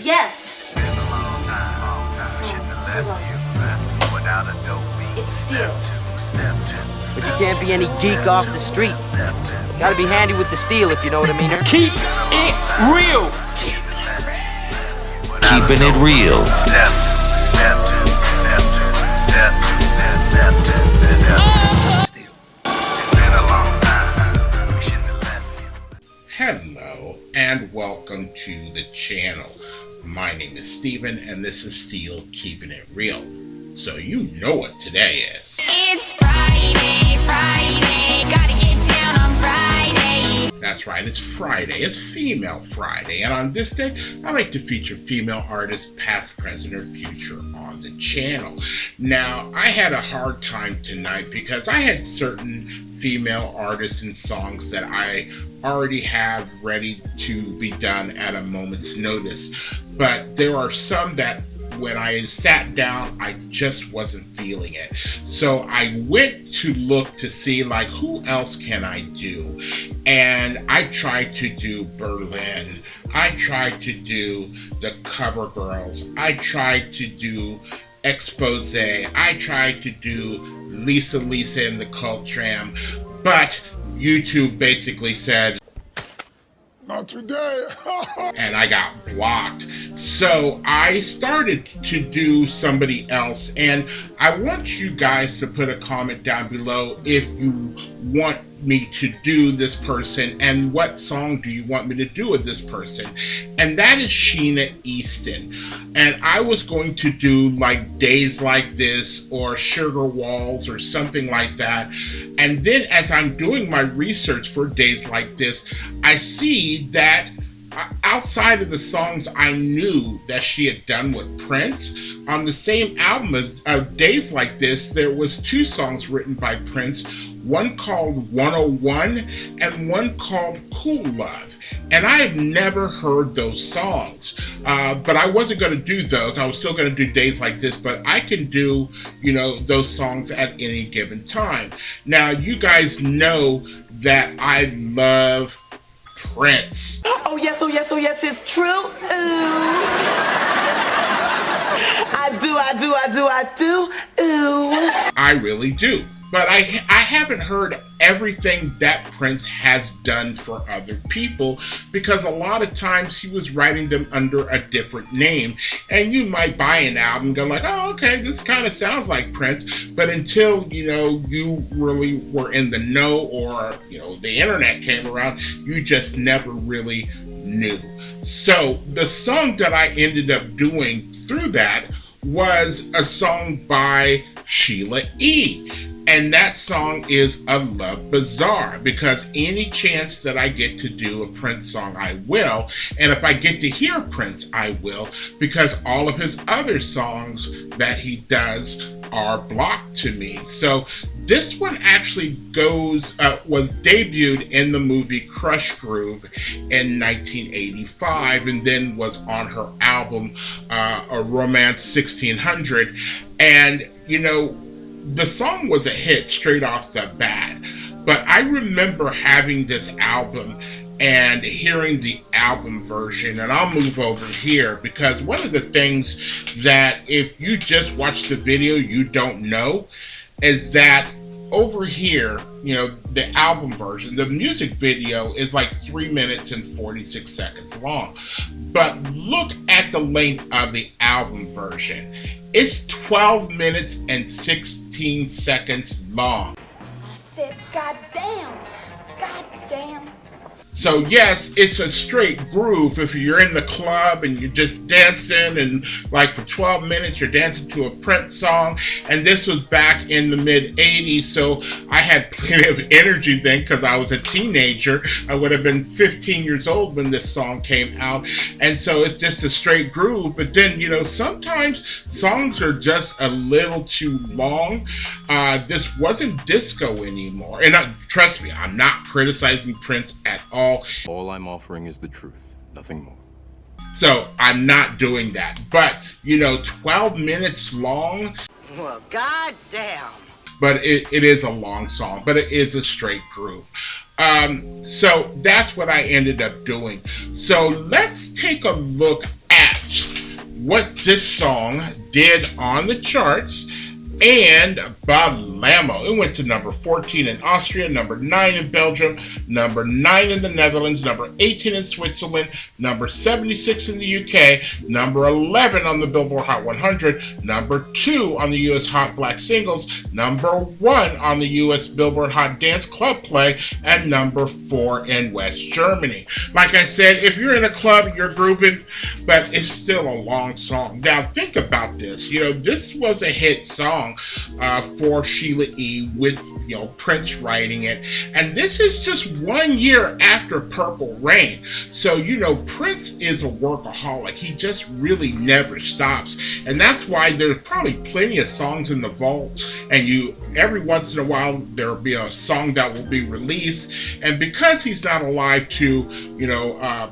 Yes. It's steel. But you can't be any geek off the street. Gotta be handy with the steel, if you know what I mean. Keep it real. Keeping it real. Hello and welcome to the channel. My name is Steven and this is Steel Keeping It Real. So you know what today is. It's Friday, gotta get down on Friday. That's right, it's Friday. It's Female Friday. And on this day, I like to feature female artists, past, present, or future on the channel. Now, I had a hard time tonight because I had certain female artists and songs that I already have ready to be done at a moment's notice. But there are some that when I sat down, I just wasn't feeling it. So I went to look to see like who else can I do. And I tried to do Berlin. I tried to do the Cover Girls. I tried to do Expose. I tried to do Lisa and the Cult Tram. But YouTube basically said, not today. and I got blocked. So I started to do somebody else, and I want you guys to put a comment down below if you want me to do this person and what song do you want me to do with this person. And that is Sheila Easton. And I was going to do like Days Like This or Sugar Walls or something like that. And then as I'm doing my research for Days Like This, I see that outside of the songs I knew that she had done with Prince, on the same album of Days Like This, there was two songs written by Prince, one called 101 and one called Cool Love. And I have never heard those songs, but I wasn't going to do those. I was still going to do Days Like This, but I can do, those songs at any given time. Now, you guys know that I love Prince. Oh yes, it's true. Ooh. I do. Ooh. I really do. But I haven't heard everything that Prince has done for other people, because a lot of times he was writing them under a different name. And you might buy an album and go like, oh, okay, this kind of sounds like Prince. But until, you really were in the know or, the internet came around, you just never really knew. So the song that I ended up doing through that was a song by Sheila E. And that song is A Love Bazaar, because any chance that I get to do a Prince song, I will. And if I get to hear Prince, I will, because all of his other songs that he does are blocked to me. So this one actually was debuted in the movie Crush Groove in 1985, and then was on her album, A Romance 1600. And, the song was a hit straight off the bat, but I remember having this album and hearing the album version, and I'll move over here because one of the things that if you just watch the video you don't know is that over here, the album version, the music video is like 3 minutes and 46 seconds long. But look at the length of the album version. It's 12 minutes and 16 seconds long. I said, goddamn. So yes, it's a straight groove if you're in the club and you're just dancing, and like for 12 minutes you're dancing to a Prince song. And this was back in the mid 80s, so I had plenty of energy then because I was a teenager. I would have been 15 years old when this song came out. And so it's just a straight groove. But then, sometimes songs are just a little too long. This wasn't disco anymore. And trust me, I'm not criticizing Prince at all. All I'm offering is the truth, nothing more. So I'm not doing that. But, 12 minutes long. Well, goddamn. But it is a long song, but it is a straight groove. So that's what I ended up doing. So let's take a look at what this song did on the charts, and Balamo. It went to number 14 in Austria, number 9 in Belgium, number 9 in the Netherlands, number 18 in Switzerland, number 76 in the UK, number 11 on the Billboard Hot 100, number 2 on the US Hot Black Singles, number 1 on the US Billboard Hot Dance Club Play, and number 4 in West Germany. Like I said, if you're in a club, you're grooving, but it's still a long song. Now think about this. This was a hit song for Sheila E. with Prince writing it, and this is just 1 year after Purple Rain. So Prince is a workaholic. He just really never stops, and that's why there's probably plenty of songs in the vault, and every once in a while there'll be a song that will be released, and because he's not alive to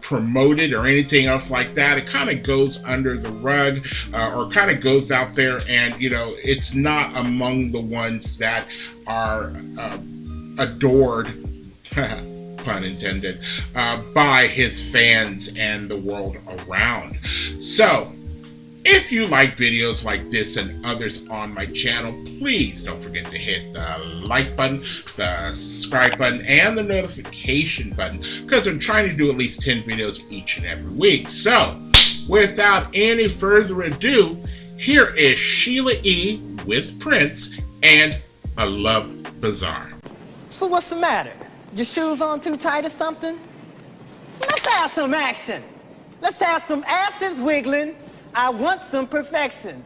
promote it or anything else like that, it kind of goes under the rug, or kind of goes out there, and it's not among the ones that are adored, pun intended, by his fans and the world around. So if you like videos like this and others on my channel, please don't forget to hit the like button, the subscribe button, and the notification button, because I'm trying to do at least 10 videos each and every week. So without any further ado, here is Sheila E. with Prince and A Love Bizarre. So what's the matter? Your shoes on too tight or something? Let's have some action. Let's have some asses wiggling. I want some perfection.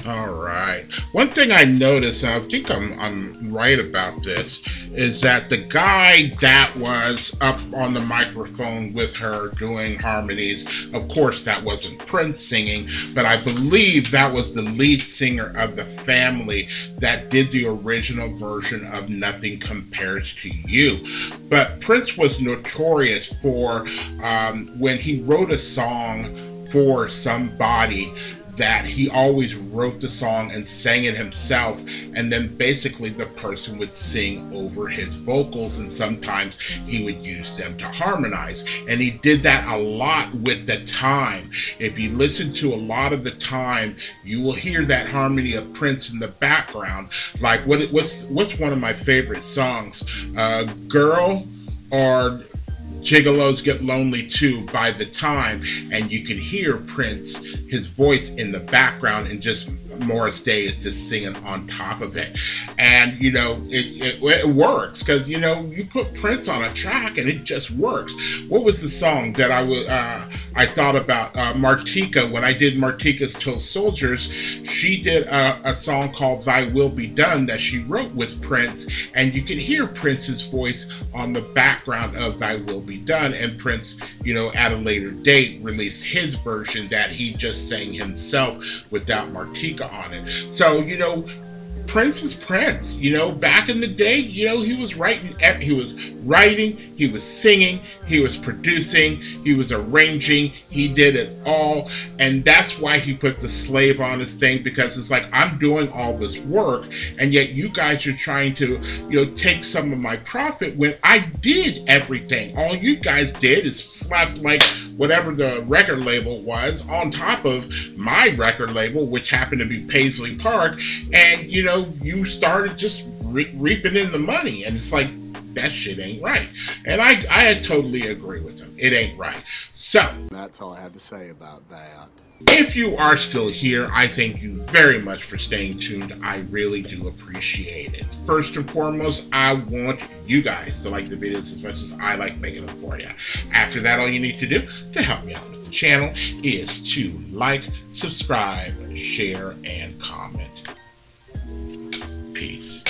All right. One thing I noticed, and I think I'm right about this, is that the guy that was up on the microphone with her doing harmonies, of course, that wasn't Prince singing, but I believe that was the lead singer of the family that did the original version of Nothing Compares to You. But Prince was notorious for when he wrote a song for somebody, that he always wrote the song and sang it himself, and then basically the person would sing over his vocals, and sometimes he would use them to harmonize. And he did that a lot with The Time. If you listen to a lot of The Time, you will hear that harmony of Prince in the background. Like what's one of my favorite songs, Girl, or Gigolos Get Lonely Too by The Time, and you can hear Prince, his voice in the background, and just Morris Day is just singing on top of it. And you know, it works, because you know, you put Prince on a track and it just works. What was the song that I thought about? Martika, when I did Martika's Toe Soldiers, she did a song called Thy Will Be Done that she wrote with Prince, and you can hear Prince's voice on the background of Thy Will Be Done. And Prince, you know, at a later date released his version that he just sang himself without Martika on it. So, you know, Prince is Prince. You know, back in the day, you know, he was writing, he was singing, he was producing, he was arranging, he did it all. And that's why he put the slave on his thing, because it's like, I'm doing all this work, and yet you guys are trying to, you know, take some of my profit when I did everything. All you guys did is slapped like whatever the record label was on top of my record label, which happened to be Paisley Park, and you know, you started just reaping in the money, and it's like, that shit ain't right. And I totally agree with him. It ain't right. So That's all I have to say about that. if you are still here, I thank you very much for staying tuned. I really do appreciate it. First and foremost, I want you guys to like the videos as much as I like making them for you. After that, all you need to do to help me out with the channel is to like, subscribe, share, and comment. Peace.